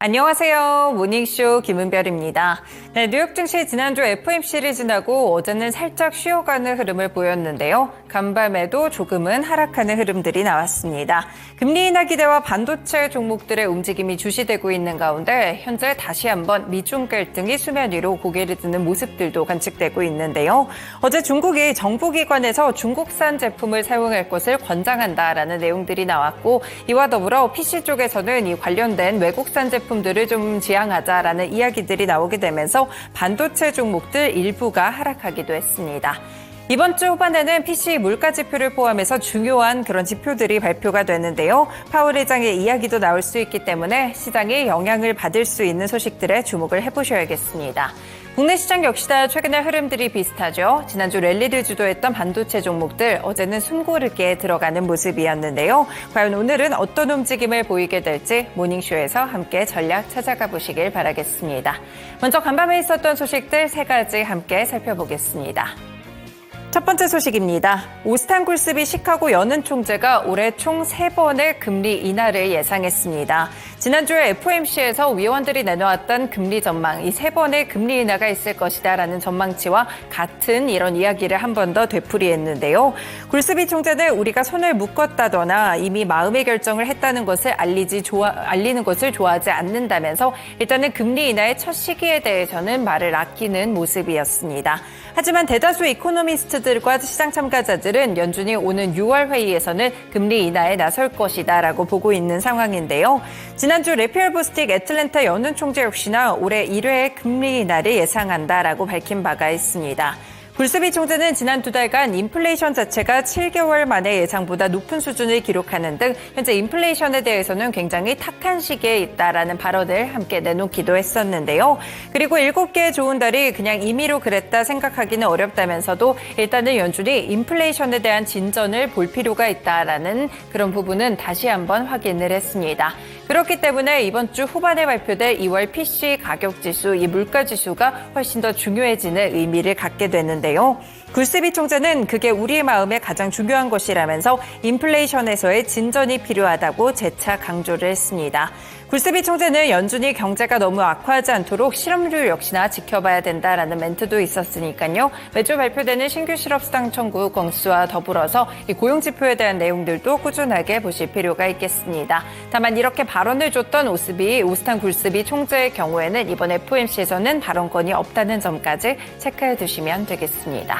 안녕하세요. 모닝쇼 김은별입니다. 네, 뉴욕 증시 지난주 FOMC를 지나고 어제는 살짝 쉬어가는 흐름을 보였는데요. 간밤에도 조금은 하락하는 흐름들이 나왔습니다. 금리 인하 기대와 반도체 종목들의 움직임이 주시되고 있는 가운데 현재 다시 한번 미중 갈등이 수면 위로 고개를 드는 모습들도 관측되고 있는데요. 어제 중국이 정부기관에서 중국산 제품을 사용할 것을 권장한다라는 내용들이 나왔고, 이와 더불어 PC 쪽에서는 이 관련된 외국산 제품들을 좀 지양하자라는 이야기들이 나오게 되면서 반도체 종목들 일부가 하락하기도 했습니다. 이번 주 후반에는 PC 물가 지표를 포함해서 중요한 그런 지표들이 발표가 되는데요. 파월 의장의 이야기도 나올 수 있기 때문에 시장이 영향을 받을 수 있는 소식들에 주목을 해보셔야겠습니다. 국내 시장 역시나 최근의 흐름들이 비슷하죠. 지난주 랠리를 주도했던 반도체 종목들 어제는 숨고르게 들어가는 모습이었는데요. 과연 오늘은 어떤 움직임을 보이게 될지 모닝쇼에서 함께 전략 찾아가 보시길 바라겠습니다. 먼저 간밤에 있었던 소식들 세 가지 함께 살펴보겠습니다. 첫 번째 소식입니다. 오스탄 굴스비 시카고 연은 총재가 올해 총 3번의 금리 인하를 예상했습니다. 지난주에 FOMC에서 위원들이 내놓았던 금리 전망, 이 3번의 금리 인하가 있을 것이다라는 전망치와 같은 이런 이야기를 한 번 더 되풀이했는데요. 굴스비 총재는 우리가 손을 묶었다거나 이미 마음의 결정을 했다는 것을 알리는 것을 좋아하지 않는다면서 일단은 금리 인하의 첫 시기에 대해서는 말을 아끼는 모습이었습니다. 하지만 대다수 이코노미스트들과 시장 참가자들은 연준이 오는 6월 회의에서는 금리 인하에 나설 것이다라고 보고 있는 상황인데요. 지난주 레피얼 보스틱 애틀랜타 연은 총재 역시나 올해 1회 금리 인하를 예상한다라고 밝힌 바가 있습니다. 굴스비 총재는 지난 2달간 인플레이션 자체가 7개월 만에 예상보다 높은 수준을 기록하는 등 현재 인플레이션에 대해서는 굉장히 탁한 시기에 있다라는 발언을 함께 내놓기도 했었는데요. 그리고 7개의 좋은 달이 그냥 임의로 그랬다 생각하기는 어렵다면서도 일단은 연준이 인플레이션에 대한 진전을 볼 필요가 있다라는 그런 부분은 다시 한번 확인을 했습니다. 그렇기 때문에 이번 주 후반에 발표될 2월 PC 가격지수, 이 물가지수가 훨씬 더 중요해지는 의미를 갖게 되는데요. 굴스비 총재는 그게 우리의 마음에 가장 중요한 것이라면서 인플레이션에서의 진전이 필요하다고 재차 강조를 했습니다. 굴스비 총재는 연준이 경제가 너무 악화하지 않도록 실업률 역시나 지켜봐야 된다라는 멘트도 있었으니까요. 매주 발표되는 신규 실업 수당 청구 건수와 더불어서 이 고용 지표에 대한 내용들도 꾸준하게 보실 필요가 있겠습니다. 다만 이렇게 발언을 줬던 오스탄 굴스비 총재의 경우에는 이번 FOMC에서는 발언권이 없다는 점까지 체크해 두시면 되겠습니다.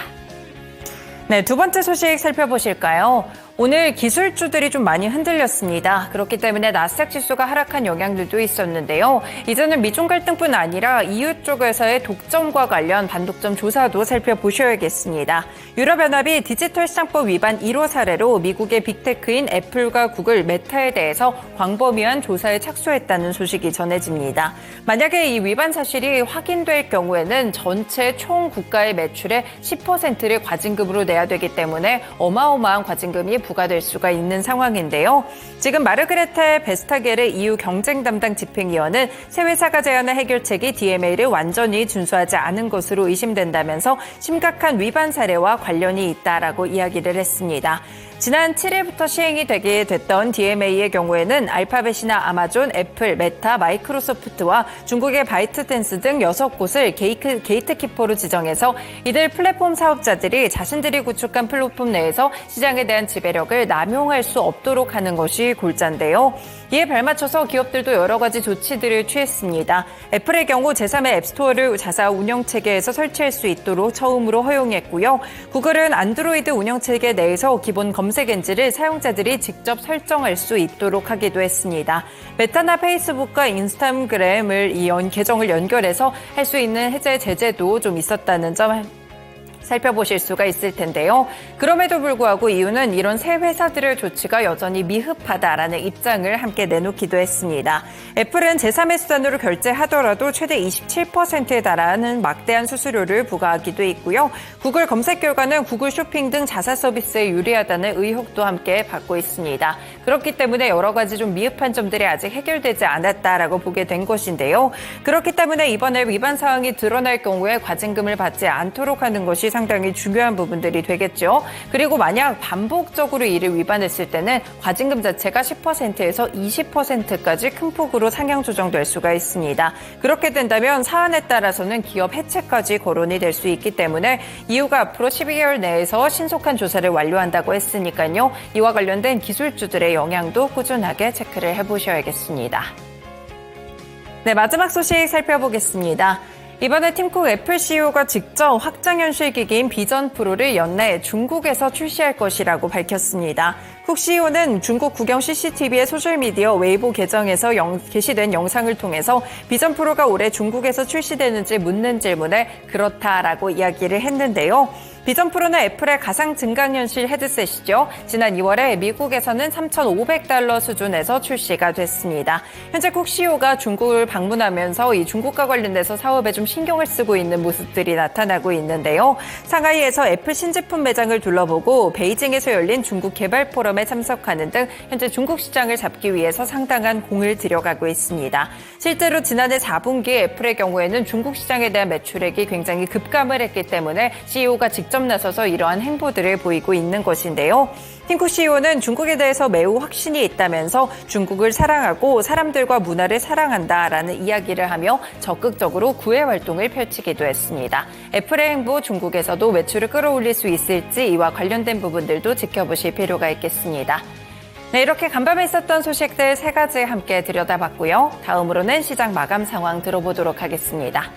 네, 두 번째 소식 살펴보실까요? 오늘 기술주들이 좀 많이 흔들렸습니다. 그렇기 때문에 나스닥 지수가 하락한 영향들도 있었는데요. 이제는 미중 갈등뿐 아니라 EU 쪽에서의 독점과 관련 반독점 조사도 살펴보셔야겠습니다. 유럽연합이 디지털 시장법 위반 1호 사례로 미국의 빅테크인 애플과 구글, 메타에 대해서 광범위한 조사에 착수했다는 소식이 전해집니다. 만약에 이 위반 사실이 확인될 경우에는 전체 총 국가의 매출의 10%를 과징금으로 내야 되기 때문에 어마어마한 과징금이 부과될 수가 있는 상황인데요. 지금 마르그레테 베스타게르 EU 경쟁 담당 집행위원은 새 회사가 제안한 해결책이 DMA를 완전히 준수하지 않은 것으로 의심된다면서 심각한 위반 사례와 관련이 있다라고 이야기를 했습니다. 지난 7일부터 시행이 되게 됐던 DMA의 경우에는 알파벳이나 아마존, 애플, 메타, 마이크로소프트와 중국의 바이트댄스 등 6곳을 게이트키퍼로 지정해서 이들 플랫폼 사업자들이 자신들이 구축한 플랫폼 내에서 시장에 대한 지배력을 남용할 수 없도록 하는 것이 골자인데요. 이에 발맞춰서 기업들도 여러 가지 조치들을 취했습니다. 애플의 경우 제3의 앱스토어를 자사 운영체계에서 설치할 수 있도록 처음으로 허용했고요. 구글은 안드로이드 운영체계 내에서 기본 검색 엔진을 사용자들이 직접 설정할 수 있도록 하기도 했습니다. 메타나 페이스북과 인스타그램을 계정을 연결해서 할 수 있는 해제 제재도 좀 있었다는 점 살펴보실 수가 있을 텐데요. 그럼에도 불구하고 이유는 이런 새 회사들의 조치가 여전히 미흡하다라는 입장을 함께 내놓기도 했습니다. 애플은 제3의 수단으로 결제하더라도 최대 27%에 달하는 막대한 수수료를 부과하기도 있고요. 구글 검색 결과는 구글 쇼핑 등 자사 서비스에 유리하다는 의혹도 함께 받고 있습니다. 그렇기 때문에 여러 가지 좀 미흡한 점들이 아직 해결되지 않았다라고 보게 된 것인데요. 그렇기 때문에 이번에 위반 사항이 드러날 경우에 과징금을 받지 않도록 하는 것이 것이 상당히 중요한 부분들이 되겠죠. 그리고 만약 반복적으로 이를 위반했을 때는 과징금 자체가 10%에서 20%까지 큰 폭으로 상향 조정될 수가 있습니다. 그렇게 된다면 사안에 따라서는 기업 해체까지 거론이 될 수 있기 때문에 이유가 앞으로 12개월 내에서 신속한 조사를 완료한다고 했으니까요. 이와 관련된 기술주들의 영향도 꾸준하게 체크를 해보셔야겠습니다. 네, 마지막 소식 살펴보겠습니다. 이번에 팀쿡 애플 CEO가 직접 확장현실 기기인 비전 프로를 연내 중국에서 출시할 것이라고 밝혔습니다. 쿡 CEO는 중국 국영 CCTV의 소셜미디어 웨이보 계정에서 게시된 영상을 통해서 비전 프로가 올해 중국에서 출시되는지 묻는 질문에 그렇다라고 이야기를 했는데요. 비전 프로는 애플의 가상 증강현실 헤드셋이죠. 지난 2월에 미국에서는 $3,500 수준에서 출시가 됐습니다. 현재 쿡 CEO가 중국을 방문하면서 이 중국과 관련돼서 사업에 좀 신경을 쓰고 있는 모습들이 나타나고 있는데요. 상하이에서 애플 신제품 매장을 둘러보고 베이징에서 열린 중국 개발 포럼에 참석하는 등 현재 중국 시장을 잡기 위해서 상당한 공을 들여가고 있습니다. 실제로 지난해 4분기 애플의 경우에는 중국 시장에 대한 매출액이 굉장히 급감을 했기 때문에 CEO가 직접 나서서 이러한 행보들을 보이고 있는 것인데요. 팀쿡 CEO는 중국에 대해서 매우 확신이 있다면서 중국을 사랑하고 사람들과 문화를 사랑한다라는 이야기를 하며 적극적으로 구애 활동을 펼치기도 했습니다. 애플의 행보 중국에서도 매출을 끌어올릴 수 있을지 이와 관련된 부분들도 지켜보실 필요가 있겠습니다. 네, 이렇게 간밤에 있었던 소식들 3가지 함께 들여다봤고요. 다음으로는 시장 마감 상황 들어보도록 하겠습니다.